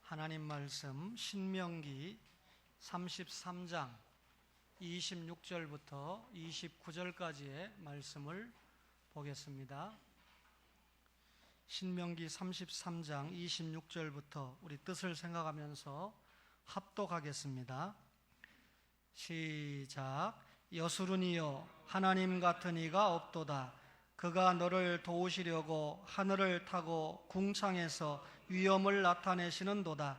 하나님 말씀 신명기 33장 26절부터 29절까지의 말씀을 보겠습니다. 신명기 33장 26절부터 우리 뜻을 생각하면서 합독하겠습니다. 시작. 여수르니여 하나님 같은 이가 없도다. 그가 너를 도우시려고 하늘을 타고 궁창에서 위엄을 나타내시는도다.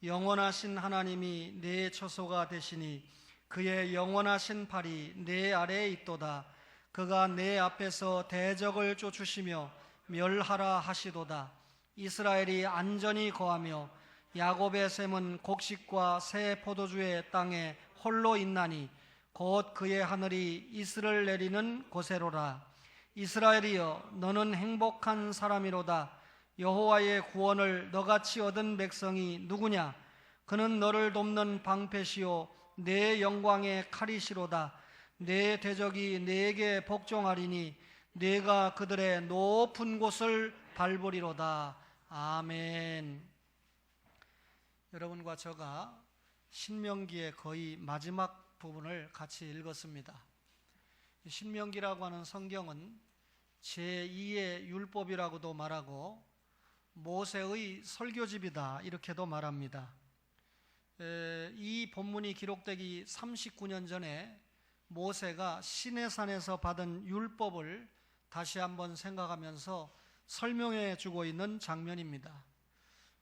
영원하신 하나님이 내 처소가 되시니 그의 영원하신 팔이 내 아래에 있도다. 그가 내 앞에서 대적을 쫓으시며 멸하라 하시도다. 이스라엘이 안전히 거하며 야곱의 샘은 곡식과 새 포도주의 땅에 홀로 있나니 곧 그의 하늘이 이슬을 내리는 곳에로라. 이스라엘이여 너는 행복한 사람이로다. 여호와의 구원을 너같이 얻은 백성이 누구냐? 그는 너를 돕는 방패시요 내 영광의 칼이시로다. 내 대적이 내게 복종하리니 내가 그들의 높은 곳을 밟으리로다. 아멘. 여러분과 저가 신명기의 거의 마지막 부분을 같이 읽었습니다. 신명기라고 하는 성경은 제2의 율법이라고도 말하고 모세의 설교집이다 이렇게도 말합니다. 이 본문이 기록되기 39년 전에 모세가 시내산에서 받은 율법을 다시 한번 생각하면서 설명해 주고 있는 장면입니다.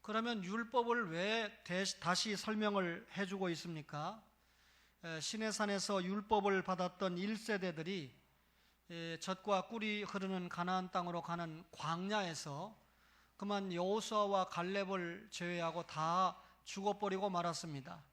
그러면 율법을 왜 다시 설명을 해주고 있습니까? 시내산에서 율법을 받았던 1세대들이 젖과 꿀이 흐르는 가나안 땅으로 가는 광야에서 그만 여호수아와 갈렙을 제외하고 다 죽어버리고 말았습니다.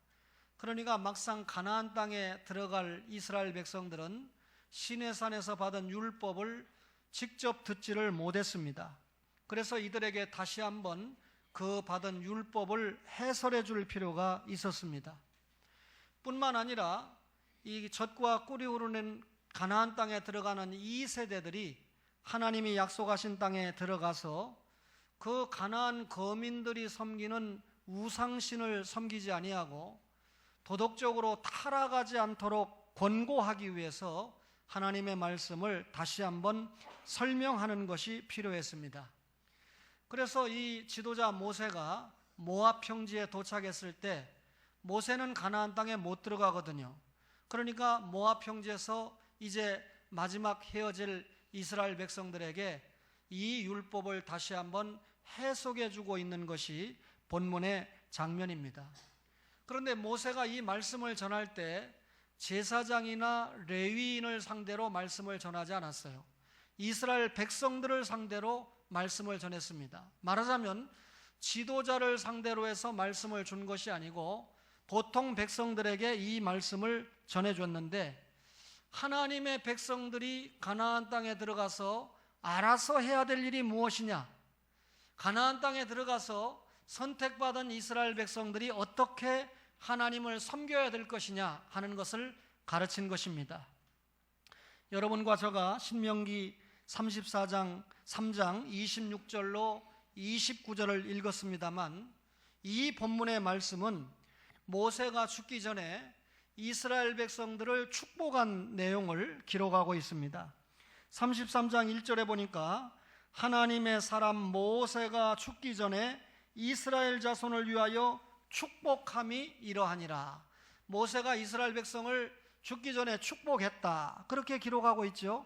그러니까 막상 가나안 땅에 들어갈 이스라엘 백성들은 시내산에서 받은 율법을 직접 듣지를 못했습니다. 그래서 이들에게 다시 한번 그 받은 율법을 해설해 줄 필요가 있었습니다. 뿐만 아니라 이 젖과 꿀이 흐르는 가나안 땅에 들어가는 이 세대들이 하나님이 약속하신 땅에 들어가서 그 가나안 거민들이 섬기는 우상신을 섬기지 아니하고 도덕적으로 타락하지 않도록 권고하기 위해서 하나님의 말씀을 다시 한번 설명하는 것이 필요했습니다. 그래서 이 지도자 모세가 모압 평지에 도착했을 때 모세는 가나안 땅에 못 들어가거든요. 그러니까 모압 평지에서 이제 마지막 헤어질 이스라엘 백성들에게 이 율법을 다시 한번 해석해 주고 있는 것이 본문의 장면입니다. 그런데 모세가 이 말씀을 전할 때 제사장이나 레위인을 상대로 말씀을 전하지 않았어요. 이스라엘 백성들을 상대로 말씀을 전했습니다. 말하자면 지도자를 상대로 해서 말씀을 준 것이 아니고 보통 백성들에게 이 말씀을 전해줬는데, 하나님의 백성들이 가나안 땅에 들어가서 알아서 해야 될 일이 무엇이냐, 가나안 땅에 들어가서 선택받은 이스라엘 백성들이 어떻게 하나님을 섬겨야 될 것이냐 하는 것을 가르친 것입니다. 여러분과 저가 신명기 34장 3장 26절로 29절을 읽었습니다만, 이 본문의 말씀은 모세가 죽기 전에 이스라엘 백성들을 축복한 내용을 기록하고 있습니다. 33장 1절에 보니까 하나님의 사람 모세가 죽기 전에 이스라엘 자손을 위하여 축복함이 이러하니라. 모세가 이스라엘 백성을 죽기 전에 축복했다, 그렇게 기록하고 있죠.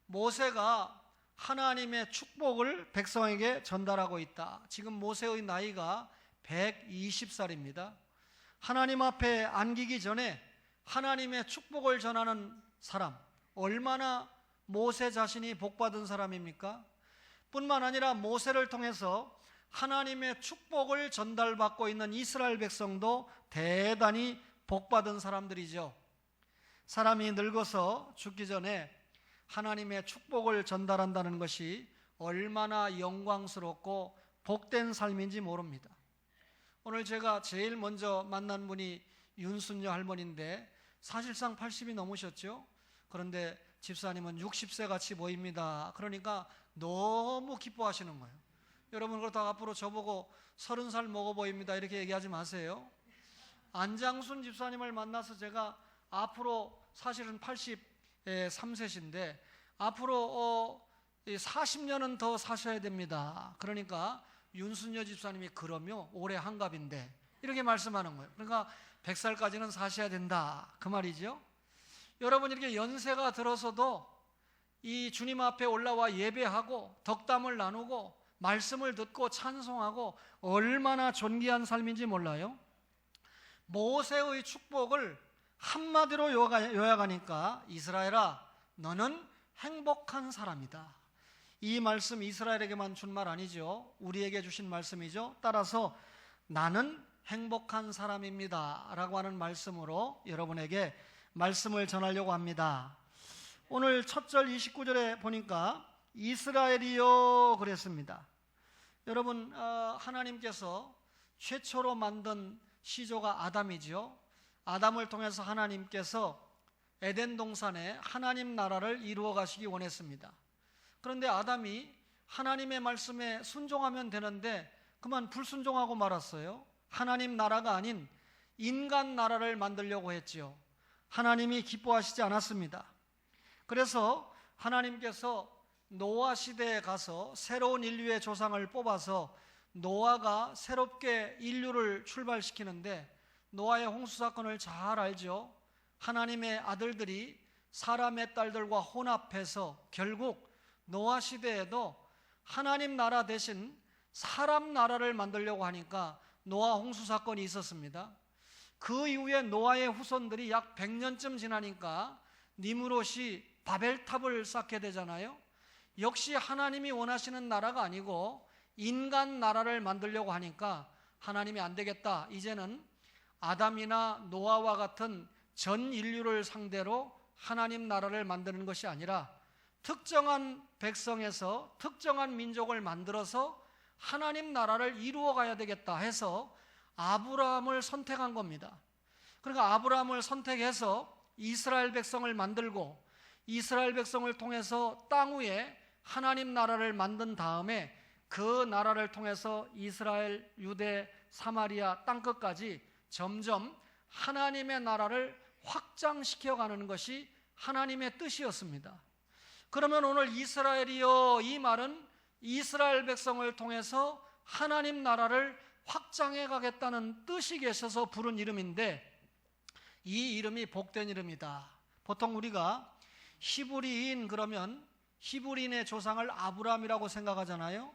모세가 하나님의 축복을 백성에게 전달하고 있다. 지금 모세의 나이가 120살입니다. 하나님 앞에 안기기 전에 하나님의 축복을 전하는 사람, 얼마나 모세 자신이 복받은 사람입니까? 뿐만 아니라 모세를 통해서 하나님의 축복을 전달받고 있는 이스라엘 백성도 대단히 복받은 사람들이죠. 사람이 늙어서 죽기 전에 하나님의 축복을 전달한다는 것이 얼마나 영광스럽고 복된 삶인지 모릅니다. 오늘 제가 제일 먼저 만난 분이 윤순녀 할머니인데 사실상 80이 넘으셨죠. 그런데 집사님은 60세 같이 보입니다. 그러니까 너무 기뻐하시는 거예요. 여러분 그렇다고 앞으로 저보고 30살 먹어 보입니다 이렇게 얘기하지 마세요. 안장순 집사님을 만나서 제가 앞으로 사실은 83세신데 앞으로 40년은 더 사셔야 됩니다. 그러니까 윤순여 집사님이 그러며 올해 한갑인데 이렇게 말씀하는 거예요. 그러니까 100살까지는 사셔야 된다 그 말이죠. 여러분 이렇게 연세가 들어서도 이 주님 앞에 올라와 예배하고 덕담을 나누고 말씀을 듣고 찬송하고 얼마나 존귀한 삶인지 몰라요. 모세의 축복을 한마디로 요약하니까 이스라엘아 너는 행복한 사람이다. 이 말씀 이스라엘에게만 준 말 아니죠. 우리에게 주신 말씀이죠. 따라서 나는 행복한 사람입니다 라고 하는 말씀으로 여러분에게 말씀을 전하려고 합니다. 오늘 첫 절 29절에 보니까 이스라엘이여 그랬습니다. 여러분 하나님께서 최초로 만든 시조가 아담이죠. 아담을 통해서 하나님께서 에덴 동산에 하나님 나라를 이루어 가시기 원했습니다. 그런데 아담이 하나님의 말씀에 순종하면 되는데 그만 불순종하고 말았어요. 하나님 나라가 아닌 인간 나라를 만들려고 했지요. 하나님이 기뻐하시지 않았습니다. 그래서 하나님께서 노아 시대에 가서 새로운 인류의 조상을 뽑아서 노아가 새롭게 인류를 출발시키는데 노아의 홍수 사건을 잘 알죠. 하나님의 아들들이 사람의 딸들과 혼합해서 결국 노아 시대에도 하나님 나라 대신 사람 나라를 만들려고 하니까 노아 홍수 사건이 있었습니다. 그 이후에 노아의 후손들이 약 100년쯤 지나니까 니므롯이 바벨탑을 쌓게 되잖아요. 역시 하나님이 원하시는 나라가 아니고 인간 나라를 만들려고 하니까 하나님이 안 되겠다. 이제는 아담이나 노아와 같은 전 인류를 상대로 하나님 나라를 만드는 것이 아니라 특정한 백성에서 특정한 민족을 만들어서 하나님 나라를 이루어 가야 되겠다 해서 아브라함을 선택한 겁니다. 그러니까 아브라함을 선택해서 이스라엘 백성을 만들고 이스라엘 백성을 통해서 땅 위에 하나님 나라를 만든 다음에 그 나라를 통해서 이스라엘, 유대, 사마리아 땅끝까지 점점 하나님의 나라를 확장시켜 가는 것이 하나님의 뜻이었습니다. 그러면 오늘 이스라엘이여 이 말은 이스라엘 백성을 통해서 하나님 나라를 확장해 가겠다는 뜻이 계셔서 부른 이름인데 이 이름이 복된 이름이다. 보통 우리가 히브리인 그러면 히브리인의 조상을 아브라함이라고 생각하잖아요.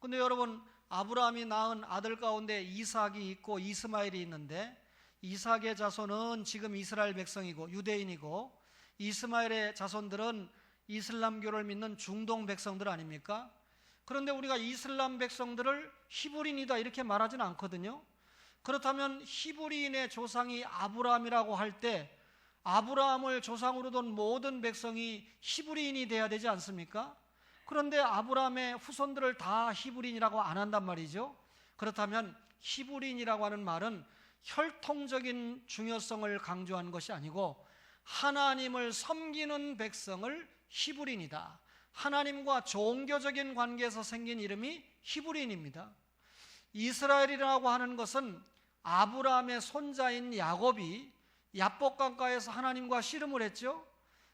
근데 여러분 아브라함이 낳은 아들 가운데 이삭이 있고 이스마엘이 있는데 이삭의 자손은 지금 이스라엘 백성이고 유대인이고 이스마엘의 자손들은 이슬람교를 믿는 중동 백성들 아닙니까? 그런데 우리가 이슬람 백성들을 히브리인이다 이렇게 말하지는 않거든요. 그렇다면 히브리인의 조상이 아브라함이라고 할 때 아브라함을 조상으로 둔 모든 백성이 히브리인이 돼야 되지 않습니까? 그런데 아브라함의 후손들을 다 히브리인이라고 안 한단 말이죠. 그렇다면 히브리인이라고 하는 말은 혈통적인 중요성을 강조하는 것이 아니고 하나님을 섬기는 백성을 히브리인이다. 하나님과 종교적인 관계에서 생긴 이름이 히브리인입니다. 이스라엘이라고 하는 것은 아브라함의 손자인 야곱이 야복강가에서 하나님과 씨름을 했죠.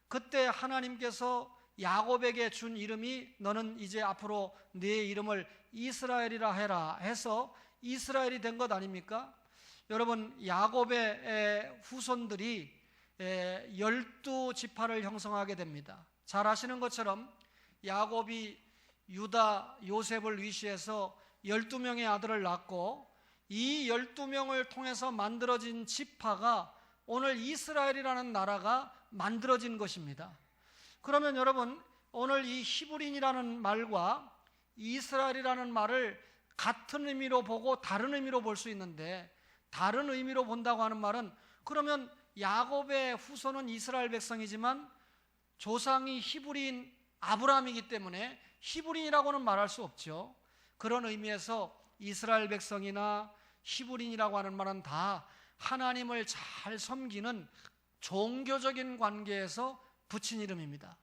그때 하나님께서 야곱에게 준 이름이 너는 이제 앞으로 네 이름을 이스라엘이라 해라 해서 이스라엘이 된 것 아닙니까? 여러분 야곱의 후손들이 12지파를 형성하게 됩니다. 잘 아시는 것처럼 야곱이 유다 요셉을 위시해서 12명의 아들을 낳고 이 12명을 통해서 만들어진 지파가 오늘 이스라엘이라는 나라가 만들어진 것입니다. 그러면 여러분 오늘 이 히브리인이라는 말과 이스라엘이라는 말을 같은 의미로 보고 다른 의미로 볼 수 있는데 다른 의미로 본다고 하는 말은 그러면 야곱의 후손은 이스라엘 백성이지만 조상이 히브리인 아브라함이기 때문에 히브리인이라고는 말할 수 없죠. 그런 의미에서 이스라엘 백성이나 히브리인이라고 하는 말은 다 하나님을 잘 섬기는 종교적인 관계에서 붙인 이름입니다.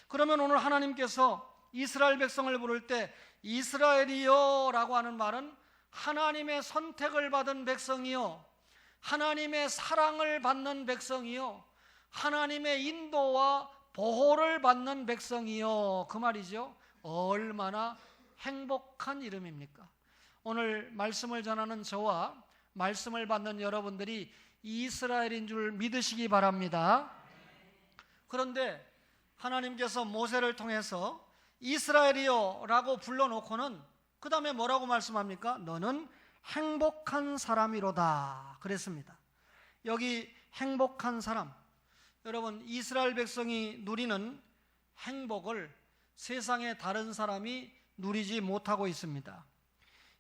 그러면 오늘 하나님께서 이스라엘 백성을 부를 때 이스라엘이요 라고 하는 말은 하나님의 선택을 받은 백성이요, 하나님의 사랑을 받는 백성이요, 하나님의 인도와 보호를 받는 백성이요, 그 말이죠. 얼마나 행복한 이름입니까? 오늘 말씀을 전하는 저와 말씀을 받는 여러분들이 이스라엘인 줄 믿으시기 바랍니다. 그런데 하나님께서 모세를 통해서 이스라엘이요 라고 불러놓고는 그 다음에 뭐라고 말씀합니까? 너는 행복한 사람이로다 그랬습니다. 여기 행복한 사람, 여러분, 이스라엘 백성이 누리는 행복을 세상의 다른 사람이 누리지 못하고 있습니다.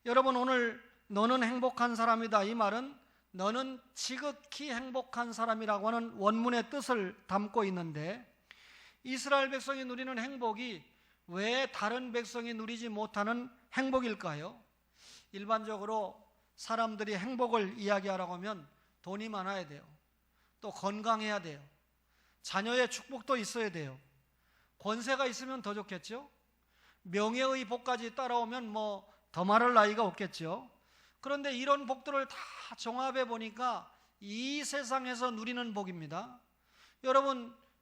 여러분, 오늘 너는 행복한 사람이다, 이 말은 너는 지극히 행복한 사람이라고 하는 원문의 뜻을 담고 있는데, 이스라엘 백성이 누리는 행복이 왜 다른 백성이 누리지 못하는 행복일까요? 일반적으로 사람들이 행복을 이야기하라고 하면 돈이 많아야 돼요. 또 건강해야 돼요. 자녀의 축복도 있어야 돼요. 권세가 있으면 더 좋겠죠? 명예의 복까지 따라오면 뭐 더 말할 나위가 없겠죠? 그런데 이런 복들을 다 종합해 보니까 이 세상에서 누리는 복입니다.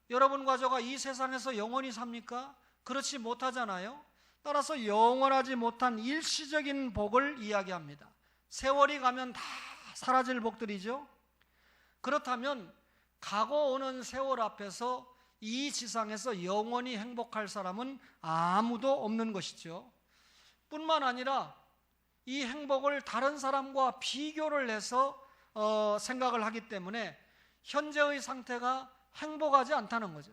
여러분과 저가 이 세상에서 영원히 삽니까? 그렇지 못하잖아요. 따라서 영원하지 못한 일시적인 복을 이야기합니다. 세월이 가면 다 사라질 복들이죠. 그렇다면 가고 오는 세월 앞에서 이 지상에서 영원히 행복할 사람은 아무도 없는 것이죠. 뿐만 아니라 이 행복을 다른 사람과 비교를 해서 생각을 하기 때문에 현재의 상태가 행복하지 않다는 거죠.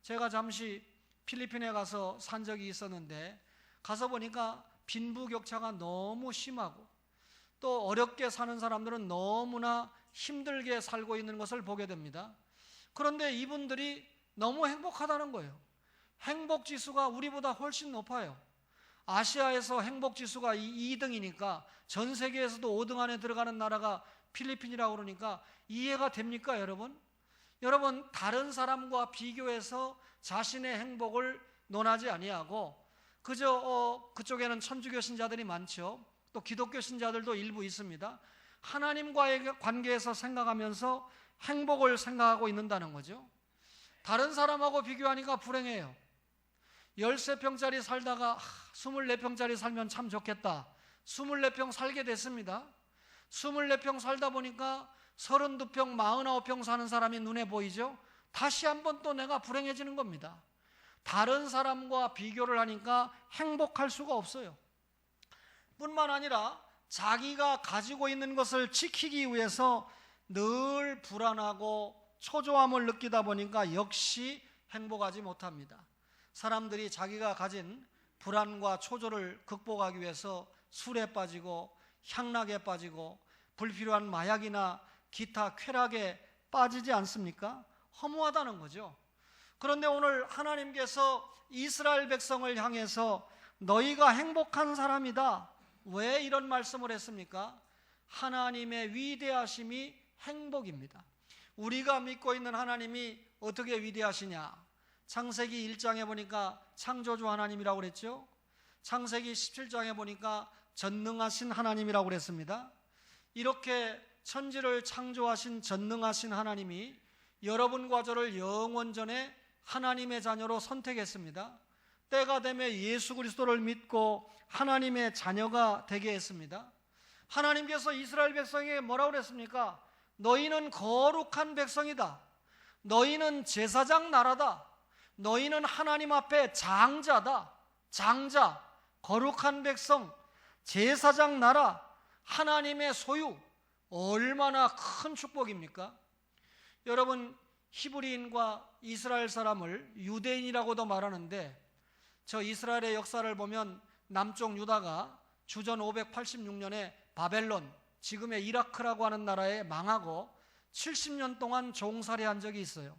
제가 잠시 필리핀에 가서 산 적이 있었는데, 가서 보니까 빈부격차가 너무 심하고 또 어렵게 사는 사람들은 너무나 힘들게 살고 있는 것을 보게 됩니다. 그런데 이분들이 너무 행복하다는 거예요. 행복지수가 우리보다 훨씬 높아요. 아시아에서 행복지수가 2등이니까 전 세계에서도 5등 안에 들어가는 나라가 필리핀이라고 그러니까 이해가 됩니까, 여러분? 여러분, 다른 사람과 비교해서 자신의 행복을 논하지 아니하고 그저 그쪽에는 천주교 신자들이 많죠. 또 기독교 신자들도 일부 있습니다. 하나님과의 관계에서 생각하면서 행복을 생각하고 있는다는 거죠. 다른 사람하고 비교하니까 불행해요. 13평짜리 살다가 24평짜리 살면 참 좋겠다. 24평 살게 됐습니다. 24평 살다 보니까 32평, 49평 사는 사람이 눈에 보이죠. 다시 한번 또 내가 불행해지는 겁니다. 다른 사람과 비교를 하니까 행복할 수가 없어요. 뿐만 아니라 자기가 가지고 있는 것을 지키기 위해서 늘 불안하고 초조함을 느끼다 보니까 역시 행복하지 못합니다. 사람들이 자기가 가진 불안과 초조를 극복하기 위해서 술에 빠지고 향락에 빠지고 불필요한 마약이나 기타 쾌락에 빠지지 않습니까? 허무하다는 거죠. 그런데 오늘 하나님께서 이스라엘 백성을 향해서 너희가 행복한 사람이다. 왜 이런 말씀을 했습니까? 하나님의 위대하심이 행복입니다. 우리가 믿고 있는 하나님이 어떻게 위대하시냐? 창세기 1장에 보니까 창조주 하나님이라고 그랬죠. 창세기 17장에 보니까 전능하신 하나님이라고 그랬습니다. 이렇게 천지를 창조하신 전능하신 하나님이 여러분과 저를 영원전에 하나님의 자녀로 선택했습니다. 때가 되면 예수 그리스도를 믿고 하나님의 자녀가 되게 했습니다. 하나님께서 이스라엘 백성에게 뭐라고 그랬습니까? 너희는 거룩한 백성이다. 너희는 제사장 나라다. 너희는 하나님 앞에 장자다. 장자, 거룩한 백성, 제사장 나라, 하나님의 소유. 얼마나 큰 축복입니까? 여러분, 히브리인과 이스라엘 사람을 유대인이라고도 말하는데, 저 이스라엘의 역사를 보면 남쪽 유다가 주전 586년에 바벨론, 지금의 이라크라고 하는 나라에 망하고 70년 동안 종살이한 적이 있어요.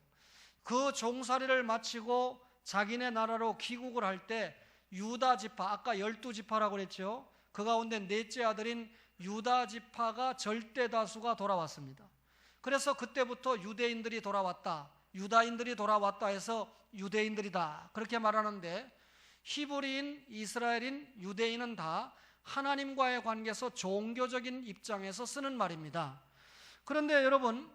그 종살이를 마치고 자기네 나라로 귀국을 할 때 유다 지파, 아까 12지파라고 그랬죠. 그 가운데 넷째 아들인 유다 지파가 절대 다수가 돌아왔습니다. 그래서 그때부터 유대인들이 돌아왔다, 유다인들이 돌아왔다 해서 유대인들이다 그렇게 말하는데, 히브리인, 이스라엘인, 유대인은 다 하나님과의 관계에서 종교적인 입장에서 쓰는 말입니다. 그런데 여러분,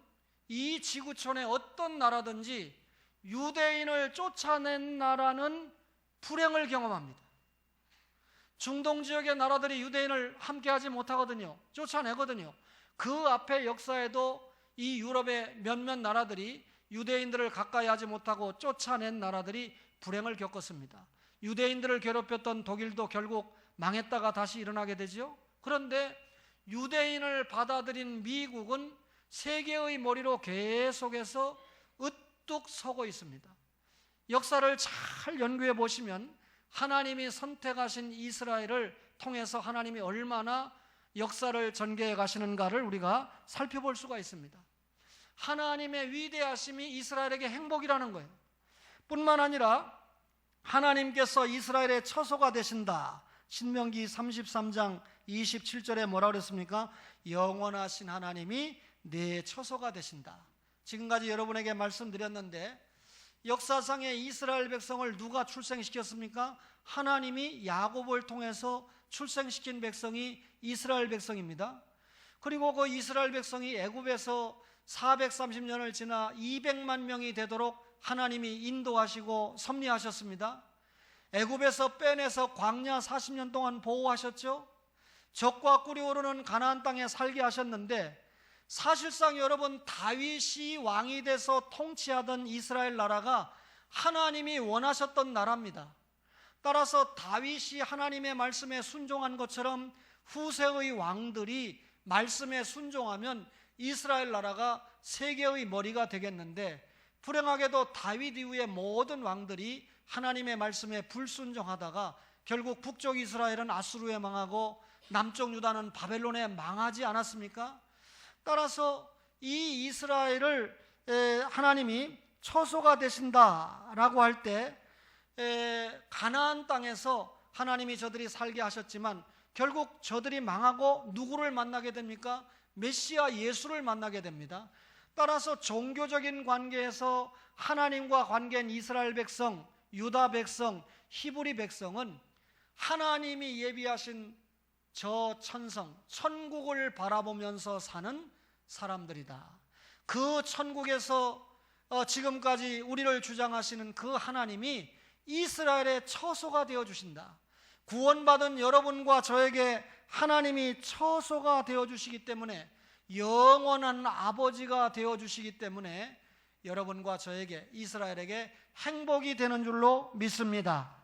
이 지구촌의 어떤 나라든지 유대인을 쫓아낸 나라는 불행을 경험합니다. 중동 지역의 나라들이 유대인을 함께하지 못하거든요. 쫓아내거든요. 그 앞에 역사에도 이 유럽의 몇몇 나라들이 유대인들을 가까이 하지 못하고 쫓아낸 나라들이 불행을 겪었습니다. 유대인들을 괴롭혔던 독일도 결국 망했다가 다시 일어나게 되죠. 그런데 유대인을 받아들인 미국은 세계의 머리로 계속해서 으뚝 서고 있습니다. 역사를 잘 연구해 보시면 하나님이 선택하신 이스라엘을 통해서 하나님이 얼마나 역사를 전개해 가시는가를 우리가 살펴볼 수가 있습니다. 하나님의 위대하심이 이스라엘에게 행복이라는 거예요. 뿐만 아니라 하나님께서 이스라엘의 처소가 되신다. 신명기 33장 27절에 뭐라 그랬습니까? 영원하신 하나님이 내 처소가 되신다. 지금까지 여러분에게 말씀드렸는데 역사상의 이스라엘 백성을 누가 출생시켰습니까? 하나님이 야곱을 통해서 출생시킨 백성이 이스라엘 백성입니다. 그리고 그 이스라엘 백성이 애굽에서 430년을 지나 200만 명이 되도록 하나님이 인도하시고 섭리하셨습니다. 애굽에서 빼내서 광야 40년 동안 보호하셨죠. 적과 꿀이 오르는 가나안 땅에 살게 하셨는데 사실상 여러분, 다윗이 왕이 돼서 통치하던 이스라엘 나라가 하나님이 원하셨던 나라입니다. 따라서 다윗이 하나님의 말씀에 순종한 것처럼 후세의 왕들이 말씀에 순종하면 이스라엘 나라가 세계의 머리가 되겠는데, 불행하게도 다윗 이후의 모든 왕들이 하나님의 말씀에 불순종하다가 결국 북쪽 이스라엘은 아수르에 망하고 남쪽 유다는 바벨론에 망하지 않았습니까? 따라서 이 이스라엘을 하나님이 처소가 되신다라고 할 때 가나안 땅에서 하나님이 저들이 살게 하셨지만 결국 저들이 망하고 누구를 만나게 됩니까? 메시아 예수를 만나게 됩니다. 따라서 종교적인 관계에서 하나님과 관계인 이스라엘 백성, 유다 백성, 히브리 백성은 하나님이 예비하신 저 천성, 천국을 바라보면서 사는 사람들이다. 그 천국에서 지금까지 우리를 주장하시는 그 하나님이 이스라엘의 처소가 되어주신다. 구원받은 여러분과 저에게 하나님이 처소가 되어주시기 때문에, 영원한 아버지가 되어주시기 때문에 여러분과 저에게, 이스라엘에게 행복이 되는 줄로 믿습니다.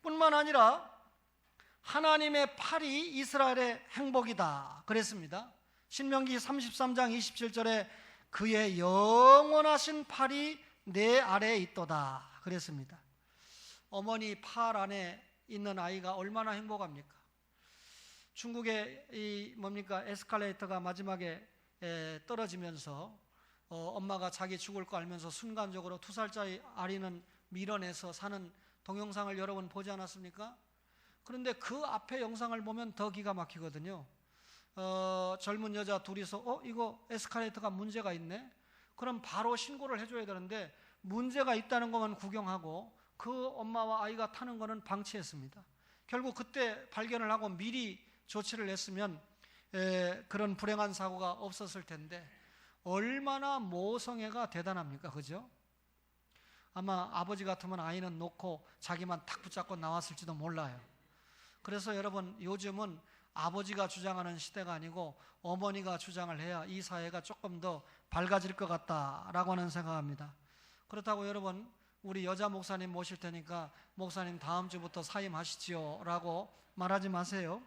뿐만 아니라 하나님의 팔이 이스라엘의 행복이다 그랬습니다. 신명기 33장 27절에 그의 영원하신 팔이 내 아래에 있도다 그랬습니다. 어머니 팔 안에 있는 아이가 얼마나 행복합니까? 중국의 에스컬레이터가 마지막에 떨어지면서 엄마가 자기 죽을 거 알면서 순간적으로 2살짜리 아리는 밀어내서 사는 동영상을 여러분 보지 않았습니까? 그런데 그 앞에 영상을 보면 더 기가 막히거든요. 젊은 여자 둘이서 이거 에스컬레이터가 문제가 있네? 그럼 바로 신고를 해줘야 되는데 문제가 있다는 것만 구경하고 그 엄마와 아이가 타는 거는 방치했습니다. 결국 그때 발견을 하고 미리 조치를 했으면 그런 불행한 사고가 없었을 텐데, 얼마나 모성애가 대단합니까? 그죠? 아마 아버지 같으면 아이는 놓고 자기만 탁 붙잡고 나왔을지도 몰라요. 그래서 여러분, 요즘은 아버지가 주장하는 시대가 아니고 어머니가 주장을 해야 이 사회가 조금 더 밝아질 것 같다라고 하는 생각합니다. 그렇다고 여러분, 우리 여자 목사님 모실 테니까 목사님 다음 주부터 사임하시지요 라고 말하지 마세요.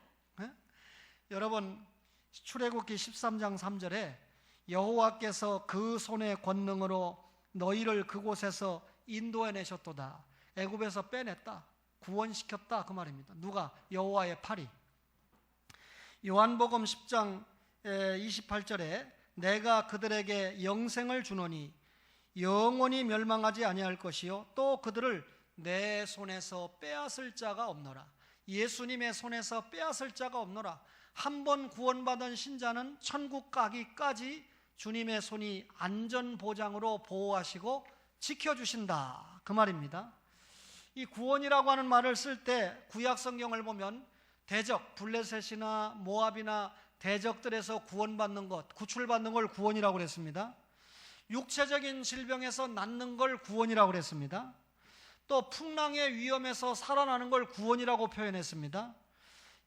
여러분, 출애굽기 13장 3절에 여호와께서 그 손의 권능으로 너희를 그곳에서 인도해내셨도다. 애굽에서 빼냈다, 구원시켰다 그 말입니다. 누가? 여호와의 팔이. 요한복음 10장 28절에 내가 그들에게 영생을 주노니 영원히 멸망하지 아니할 것이요 또 그들을 내 손에서 빼앗을 자가 없노라. 예수님의 손에서 빼앗을 자가 없노라. 한 번 구원받은 신자는 천국 가기까지 주님의 손이 안전보장으로 보호하시고 지켜주신다 그 말입니다. 이 구원이라고 하는 말을 쓸 때 구약 성경을 보면 대적, 블레셋이나 모압이나 대적들에서 구원받는 것, 구출받는 걸 구원이라고 그랬습니다. 육체적인 질병에서 낫는 걸 구원이라고 그랬습니다. 또 풍랑의 위험에서 살아나는 걸 구원이라고 표현했습니다.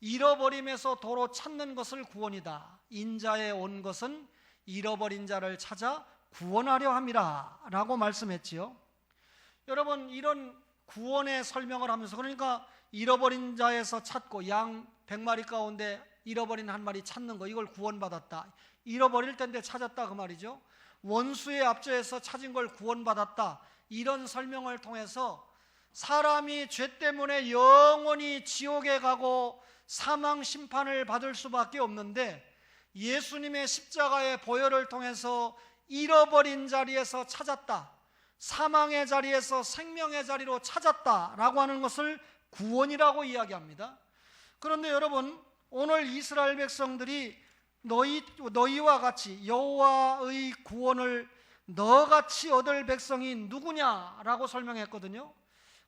잃어버림에서 도로 찾는 것을 구원이다. 인자에 온 것은 잃어버린 자를 찾아 구원하려 함이라 라고 말씀했지요. 여러분, 이런 구원의 설명을 하면서, 그러니까 잃어버린 자에서 찾고 양 100마리 가운데 잃어버린 한 마리 찾는 거, 이걸 구원받았다. 잃어버릴 텐데 찾았다, 그 말이죠. 원수의 압제에서 찾은 걸 구원받았다. 이런 설명을 통해서 사람이 죄 때문에 영원히 지옥에 가고 사망 심판을 받을 수밖에 없는데, 예수님의 십자가의 보혈을 통해서 잃어버린 자리에서 찾았다, 사망의 자리에서 생명의 자리로 찾았다라고 하는 것을 구원이라고 이야기합니다. 그런데 여러분, 오늘 이스라엘 백성들이 너희와 같이 여호와의 구원을 너같이 얻을 백성이 누구냐라고 설명했거든요.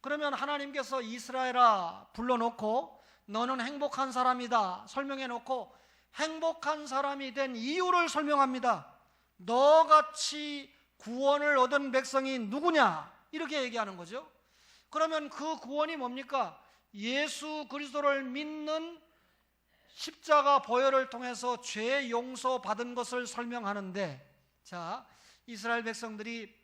그러면 하나님께서 이스라엘아 불러놓고 너는 행복한 사람이다 설명해놓고 행복한 사람이 된 이유를 설명합니다. 너같이 구원을 얻은 백성이 누구냐, 이렇게 얘기하는 거죠. 그러면 그 구원이 뭡니까? 예수 그리스도를 믿는 십자가 보혈을 통해서 죄 용서 받은 것을 설명하는데, 자, 이스라엘 백성들이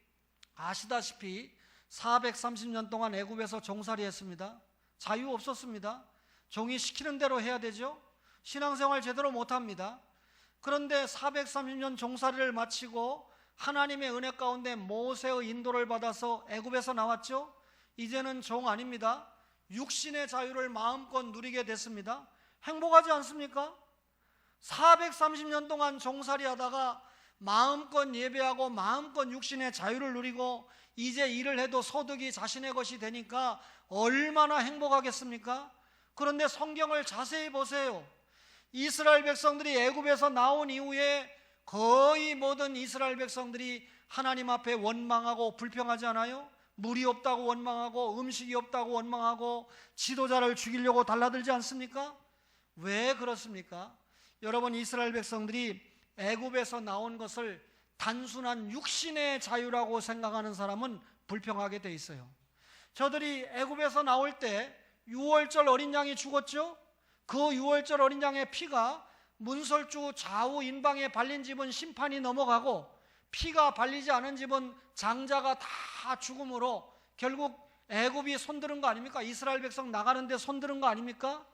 아시다시피 430년 동안 애굽에서 종살이 했습니다. 자유 없었습니다. 종이 시키는 대로 해야 되죠. 신앙생활 제대로 못합니다. 그런데 430년 종살이를 마치고 하나님의 은혜 가운데 모세의 인도를 받아서 애굽에서 나왔죠. 이제는 종 아닙니다. 육신의 자유를 마음껏 누리게 됐습니다. 행복하지 않습니까? 430년 동안 종살이 하다가 마음껏 예배하고 마음껏 육신의 자유를 누리고 이제 일을 해도 소득이 자신의 것이 되니까 얼마나 행복하겠습니까? 그런데 성경을 자세히 보세요. 이스라엘 백성들이 애굽에서 나온 이후에 거의 모든 이스라엘 백성들이 하나님 앞에 원망하고 불평하지 않아요? 물이 없다고 원망하고 음식이 없다고 원망하고 지도자를 죽이려고 달라들지 않습니까? 왜 그렇습니까? 여러분, 이스라엘 백성들이 애굽에서 나온 것을 단순한 육신의 자유라고 생각하는 사람은 불평하게 돼 있어요. 저들이 애굽에서 나올 때 유월절 어린 양이 죽었죠? 그 유월절 어린 양의 피가 문설주 좌우 인방에 발린 집은 심판이 넘어가고 피가 발리지 않은 집은 장자가 다 죽음으로 결국 애굽이 손들은 거 아닙니까? 이스라엘 백성 나가는데 손들은 거 아닙니까?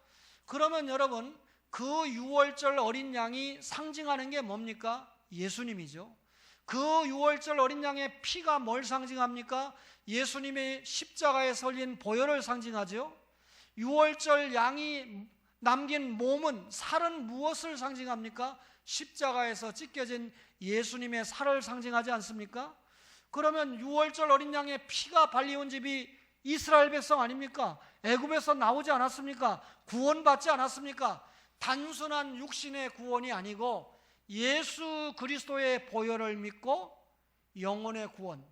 그러면 여러분, 그 유월절 어린 양이 상징하는 게 뭡니까? 예수님이죠. 그 유월절 어린 양의 피가 뭘 상징합니까? 예수님의 십자가에 설린 보혈을 상징하죠. 유월절 양이 남긴 몸은, 살은 무엇을 상징합니까? 십자가에서 찢겨진 예수님의 살을 상징하지 않습니까? 그러면 유월절 어린 양의 피가 발리온 집이 이스라엘 백성 아닙니까? 애굽에서 나오지 않았습니까? 구원받지 않았습니까? 단순한 육신의 구원이 아니고 예수 그리스도의 보혈을 믿고 영혼의 구원,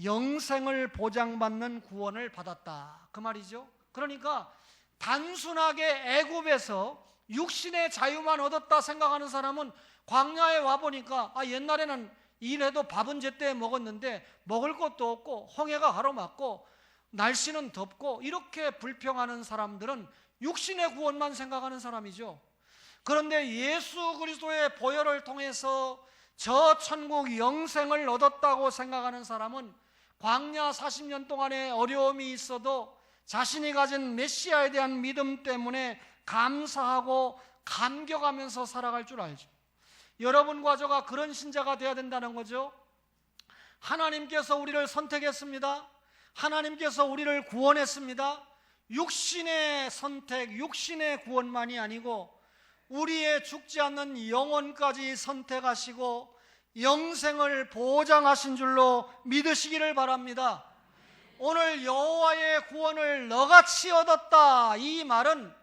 영생을 보장받는 구원을 받았다, 그 말이죠. 그러니까 단순하게 애굽에서 육신의 자유만 얻었다 생각하는 사람은 광야에 와보니까 옛날에는 일해도 밥은 제때 먹었는데 먹을 것도 없고 홍해가 가로막고 날씨는 덥고, 이렇게 불평하는 사람들은 육신의 구원만 생각하는 사람이죠. 그런데 예수 그리스도의 보혈을 통해서 저 천국 영생을 얻었다고 생각하는 사람은 광야 40년 동안의 어려움이 있어도 자신이 가진 메시아에 대한 믿음 때문에 감사하고 감격하면서 살아갈 줄 알죠. 여러분과 저가 그런 신자가 되어야 된다는 거죠. 하나님께서 우리를 선택했습니다. 하나님께서 우리를 구원했습니다. 육신의 선택, 육신의 구원만이 아니고 우리의 죽지 않는 영혼까지 선택하시고 영생을 보장하신 줄로 믿으시기를 바랍니다. 오늘 여호와의 구원을 너같이 얻었다, 이 말은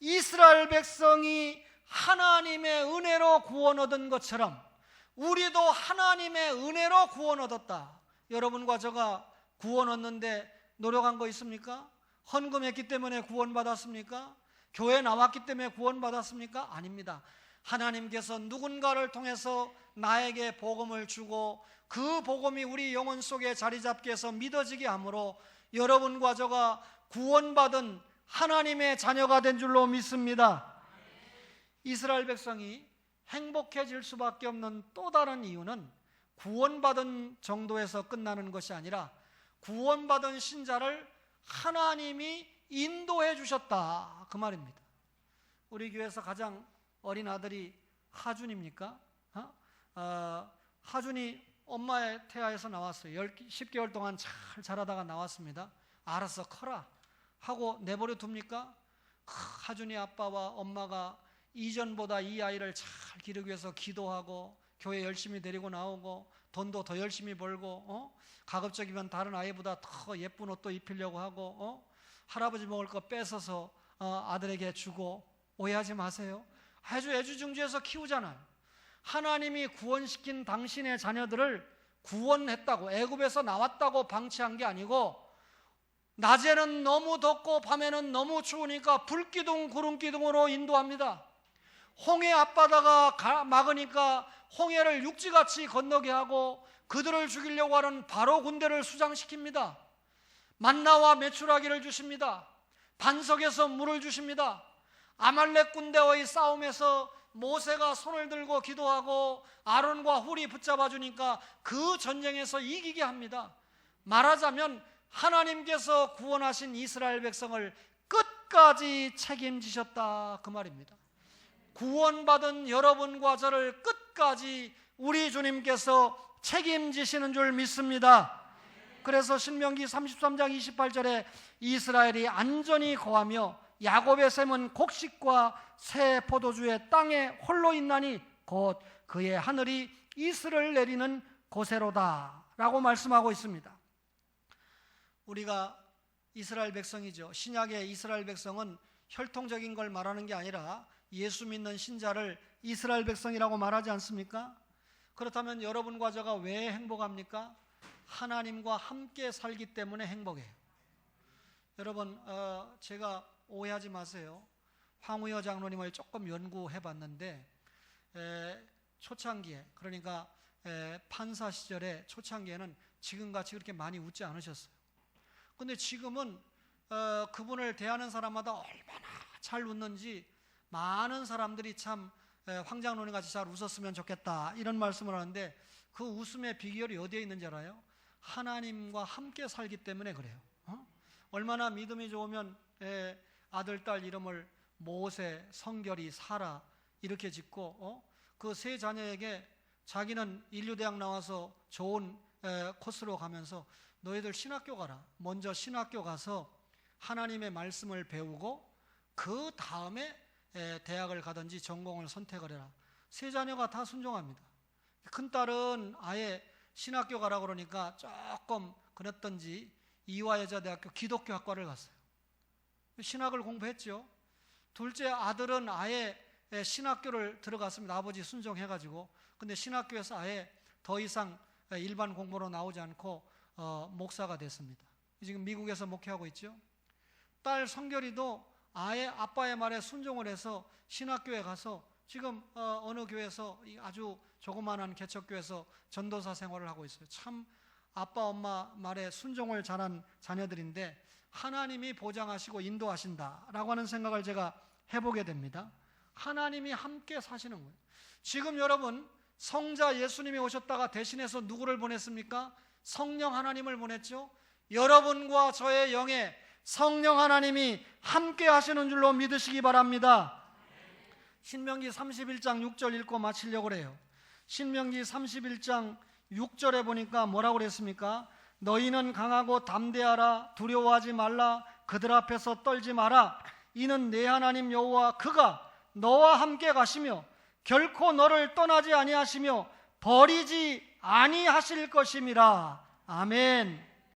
이스라엘 백성이 하나님의 은혜로 구원 얻은 것처럼 우리도 하나님의 은혜로 구원 얻었다. 여러분과 저가 구원 얻는데 노력한 거 있습니까? 헌금했기 때문에 구원받았습니까? 교회 나왔기 때문에 구원받았습니까? 아닙니다. 하나님께서 누군가를 통해서 나에게 복음을 주고 그 복음이 우리 영혼 속에 자리 잡게 해서 믿어지게 하므로 여러분과 저가 구원받은 하나님의 자녀가 된 줄로 믿습니다. 이스라엘 백성이 행복해질 수밖에 없는 또 다른 이유는 구원받은 정도에서 끝나는 것이 아니라 구원받은 신자를 하나님이 인도해 주셨다, 그 말입니다. 우리 교회에서 가장 어린 아들이 하준입니까? 하준이 엄마의 태아에서 나왔어요. 10개월 동안 잘 자라다가 나왔습니다. 알아서 커라 하고 내버려 둡니까? 하준이 아빠와 엄마가 이전보다 이 아이를 잘 기르기 위해서 기도하고 교회 열심히 데리고 나오고 돈도 더 열심히 벌고 가급적이면 다른 아이보다 더 예쁜 옷도 입히려고 하고 할아버지 먹을 거 뺏어서 아들에게 주고, 오해하지 마세요. 아주 애주중지해서 키우잖아요. 하나님이 구원시킨 당신의 자녀들을 구원했다고, 애굽에서 나왔다고 방치한 게 아니고 낮에는 너무 덥고 밤에는 너무 추우니까 불기둥 구름기둥으로 인도합니다. 홍해 앞바다가 막으니까 홍해를 육지같이 건너게 하고 그들을 죽이려고 하는 바로 군대를 수장시킵니다. 만나와 메추라기를 주십니다. 반석에서 물을 주십니다. 아말렉 군대와의 싸움에서 모세가 손을 들고 기도하고 아론과 훌이 붙잡아 주니까 그 전쟁에서 이기게 합니다. 말하자면 하나님께서 구원하신 이스라엘 백성을 끝까지 책임지셨다, 그 말입니다. 구원받은 여러분과 저를 끝까지 우리 주님께서 책임지시는 줄 믿습니다. 그래서 신명기 33장 28절에 이스라엘이 안전히 거하며 야곱의 샘은 곡식과 새 포도주의 땅에 홀로 있나니 곧 그의 하늘이 이슬을 내리는 곳에로다 라고 말씀하고 있습니다. 우리가 이스라엘 백성이죠. 신약의 이스라엘 백성은 혈통적인 걸 말하는 게 아니라 예수 믿는 신자를 이스라엘 백성이라고 말하지 않습니까? 그렇다면 여러분과 저가 왜 행복합니까? 하나님과 함께 살기 때문에 행복해요. 여러분, 제가 오해하지 마세요. 황우여 장로님을 조금 연구해 봤는데 초창기에, 그러니까 판사 시절에 초창기에는 지금같이 그렇게 많이 웃지 않으셨어요. 근데 지금은 그분을 대하는 사람마다 얼마나 잘 웃는지 많은 사람들이 참 황 장로님 같이 잘 웃었으면 좋겠다 이런 말씀을 하는데, 그 웃음의 비결이 어디에 있는지 알아요? 하나님과 함께 살기 때문에 그래요. 얼마나 믿음이 좋으면 아들, 딸 이름을 모세, 성결이, 사라 이렇게 짓고 그 세 자녀에게 자기는 인류대학 나와서 좋은 코스로 가면서 너희들 신학교 가라. 먼저 신학교 가서 하나님의 말씀을 배우고 그 다음에 대학을 가든지 전공을 선택을 해라. 세 자녀가 다 순종합니다. 큰딸은 아예 신학교 가라 그러니까 조금 그랬던지 이화여자대학교 기독교학과를 갔어요. 신학을 공부했죠. 둘째 아들은 아예 신학교를 들어갔습니다. 아버지 순종해가지고. 근데 신학교에서 아예 더 이상 일반 공부로 나오지 않고 목사가 됐습니다. 지금 미국에서 목회하고 있죠. 딸 성결이도 아예 아빠의 말에 순종을 해서 신학교에 가서 지금 어느 교회에서 아주 조그마한 개척교회에서 전도사 생활을 하고 있어요. 참 아빠 엄마 말에 순종을 잘한 자녀들인데 하나님이 보장하시고 인도하신다라고 하는 생각을 제가 해보게 됩니다. 하나님이 함께 사시는 거예요. 지금 여러분 성자 예수님이 오셨다가 대신해서 누구를 보냈습니까? 성령 하나님을 보냈죠. 여러분과 저의 영에 성령 하나님이 함께 하시는 줄로 믿으시기 바랍니다. 신명기 31장 6절 읽고 마치려고 그래요. 신명기 31장 6절에 보니까 뭐라고 그랬습니까? 너희는 강하고 담대하라. 두려워하지 말라. 그들 앞에서 떨지 마라. 이는 내 하나님 여호와 그가 너와 함께 가시며 결코 너를 떠나지 아니하시며 버리지 아니하실 것임이라. 아멘.